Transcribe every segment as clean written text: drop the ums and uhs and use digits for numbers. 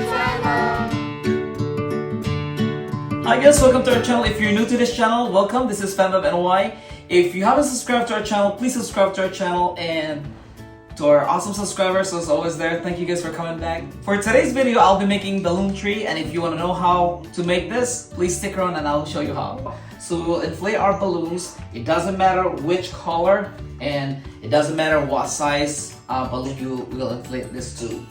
channel. Hi guys, welcome to our channel. If you're new to this channel, welcome. This is Fandom NY. If you haven't subscribed to our channel, please subscribe to our channel, and to our awesome subscribers who's always there, thank you guys for coming back. For today's video, I'll be making balloon tree, and if you want to know how to make this, please stick around and I'll show you how. So we will inflate our balloons. It doesn't matter which color, and it doesn't matter what size balloon you will inflate this to.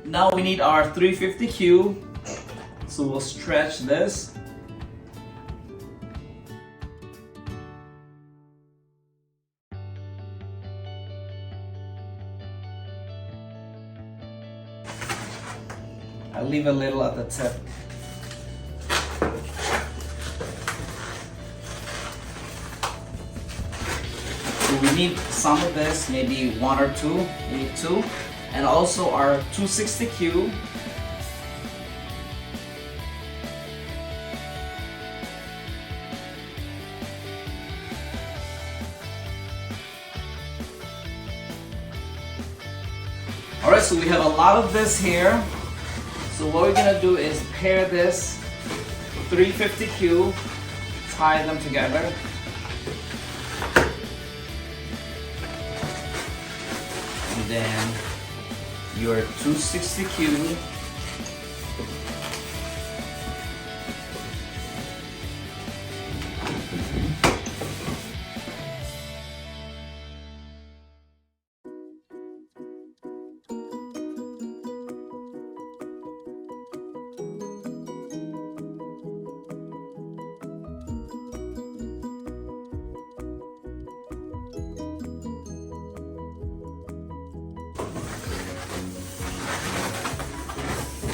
Now we need our 350 cube, so we'll stretch this. I'll leave a little at the tip. So we need some of this, maybe one or two, maybe two. And also our 260 cube. Alright, so we have a lot of this here. So what we're gonna do is pair this 350 cube, tie them together. And then your 260 cube,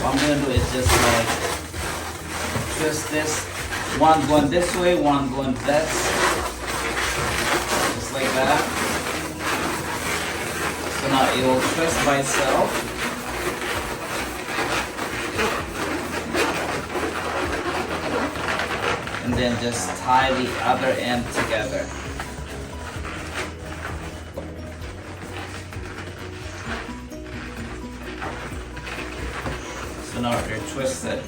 what I'm gonna do is just like twist this, one going this way, one going this, just like that. So now it will twist by itself. And then just tie the other end together. So now they're twisted.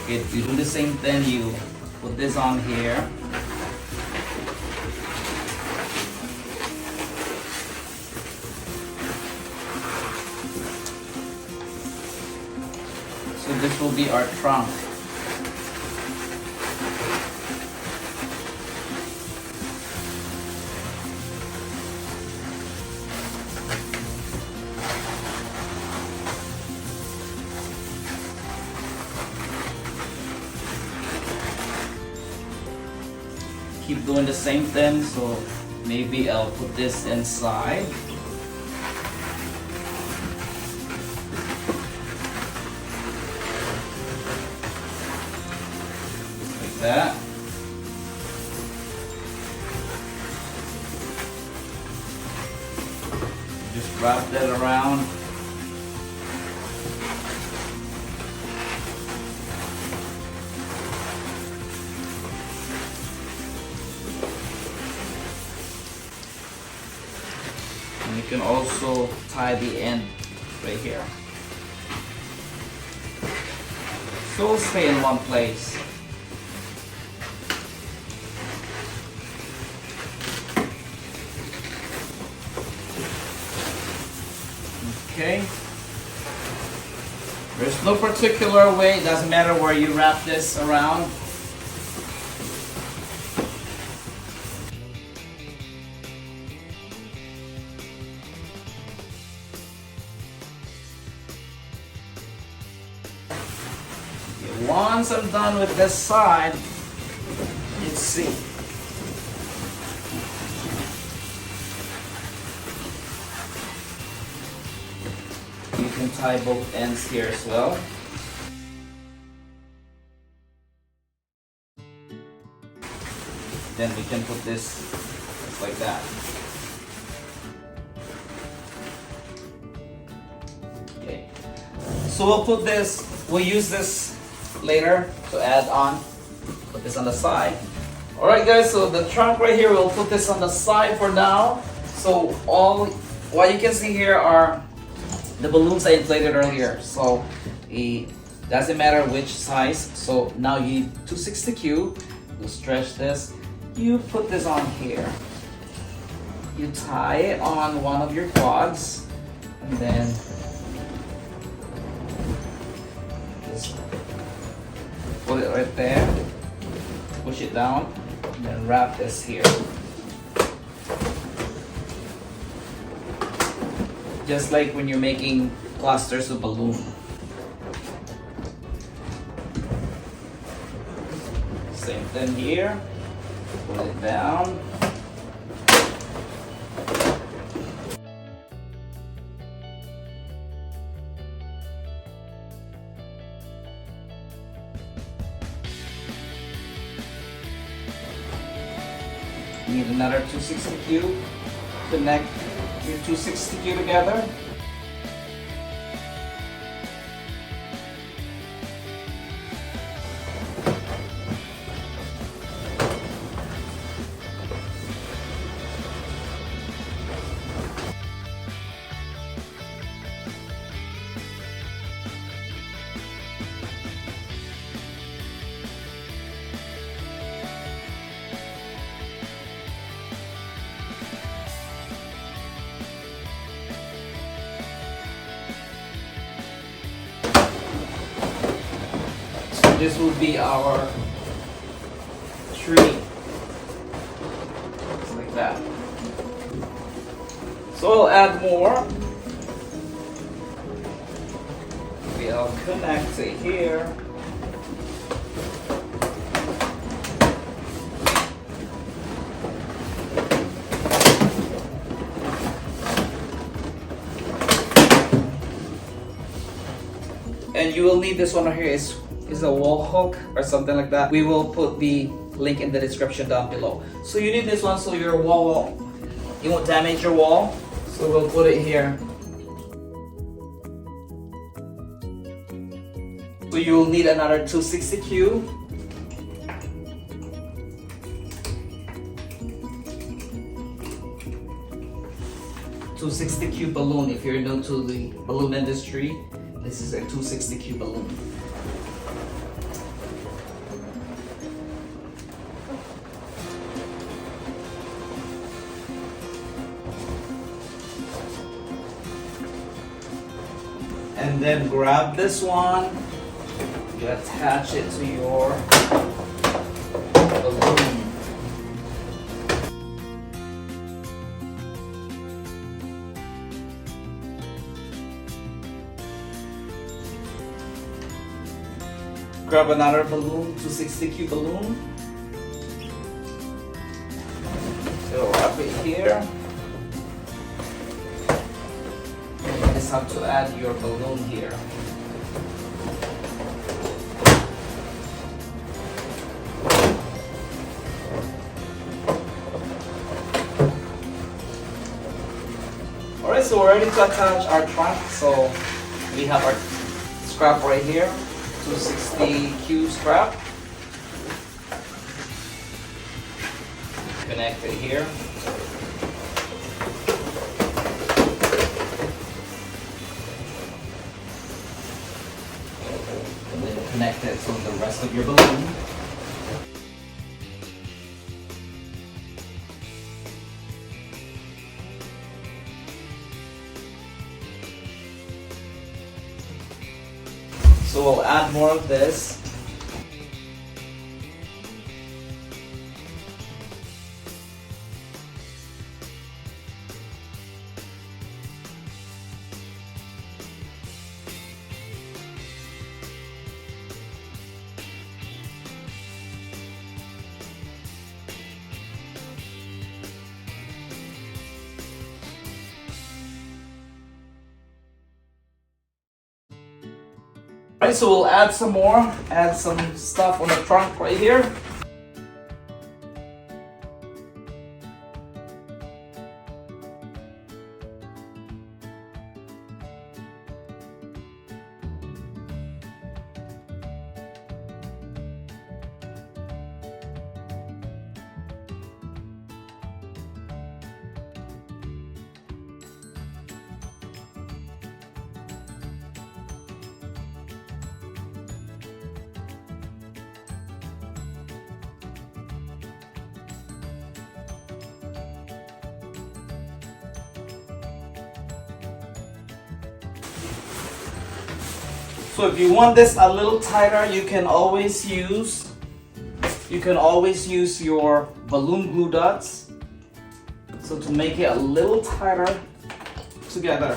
Okay, you do the same thing, you put this on here. So this will be our trunk. Keep doing the same thing, so maybe I'll put this inside. Just like that. Just wrap that around. You can also tie the end right here. So it'll stay in one place. Okay. There's no particular way, it doesn't matter where you wrap this around. Once I'm done with this side, let's see. You can tie both ends here as well. Then we can put this just like that. So we'll use this later to add on. Put this on the side. Alright guys, so the trunk right here, we'll put this on the side for now. So what you can see here are the balloons I inflated earlier. So it doesn't matter which size. So now you need 260Q. You stretch this. You put this on here. You tie it on one of your quads, and then just put it right there. Push it down, and then wrap this here. Just like when you're making clusters of balloon. Same thing here. Pull it down. Need another 260Q. Connect your 260Q together. This will be our tree. Just like that. So I'll add more. We'll connect it here. And you will need this one right here is a wall hook or something like that. We will put the link in the description down below. So you need this one so your wall you won't damage your wall. So we'll put it here. So you will need another 260Q. $260Q balloon. If you're new to the balloon industry, this is a 260Q balloon. And then grab this one, you attach it to your balloon. Grab another balloon, 260Q balloon. So wrap it here. You just have to add your balloon here. Alright, so we're ready to attach our trunk. So we have our scrap right here, 260Q scrap. Connect it here. And then connect it to the rest of your balloon. So we'll add more of this. Alright, so we'll add some more, add some stuff on the trunk right here. So if you want this a little tighter, you can always use your balloon glue dots. So to make it a little tighter together.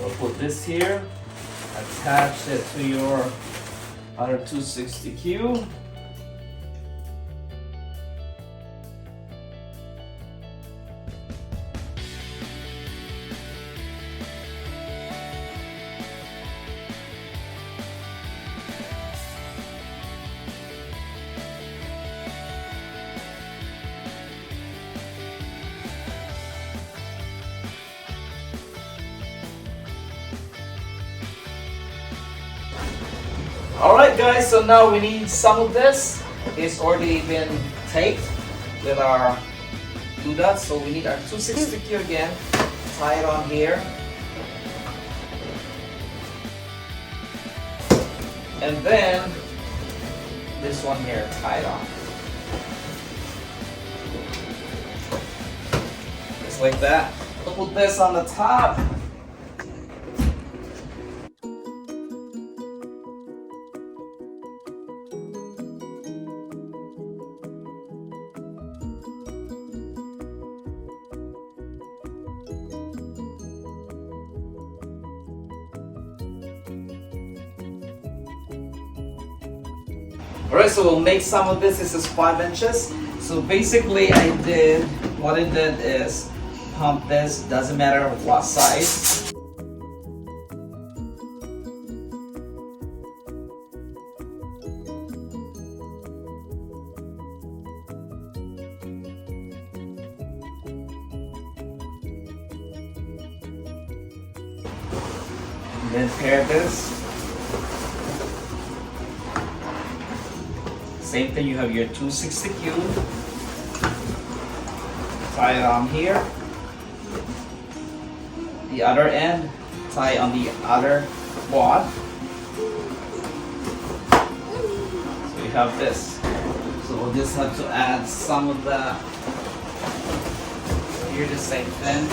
So put this here, attach it to your other 260Q. Alright guys, so now we need some of this. It's already been taped with our glue dots, so we need our 260Q again. Tie it on here. And then this one here, tie it on. Just like that. I'll put this on the top. Alright, so we'll make some of this. This is 5 inches. So basically what I did is pump this, doesn't matter what size. And then pair this. Same thing, you have your 260Q. Tie it on here. The other end, tie on the other quad. So we have this. So we'll just have to add some of the, here the same thing.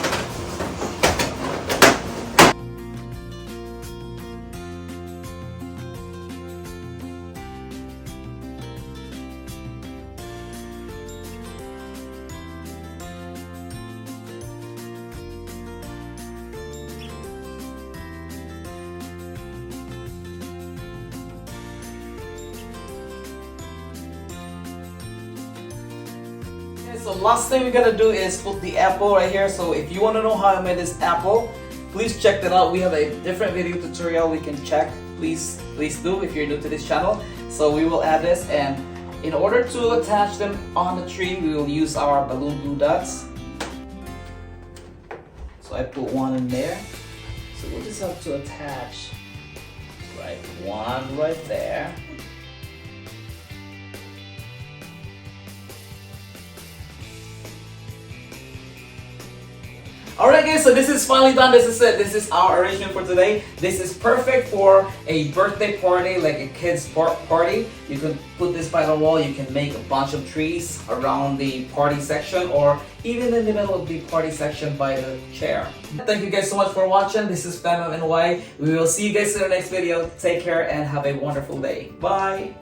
So last thing we're gonna do is put the apple right here. So if you want to know how I made this apple, please check that out. We have a different video tutorial we can check. Please do if you're new to this channel. So we will add this, and in order to attach them on the tree, we will use our balloon glue dots. So I put one in there. So we'll just have to attach one right there. Alright guys, so this is finally done. This is it. This is our arrangement for today. This is perfect for a birthday party, like a kid's party. You can put this by the wall. You can make a bunch of trees around the party section, or even in the middle of the party section by the chair. Thank you guys so much for watching. This is FamMNY. We will see you guys in the next video. Take care and have a wonderful day. Bye!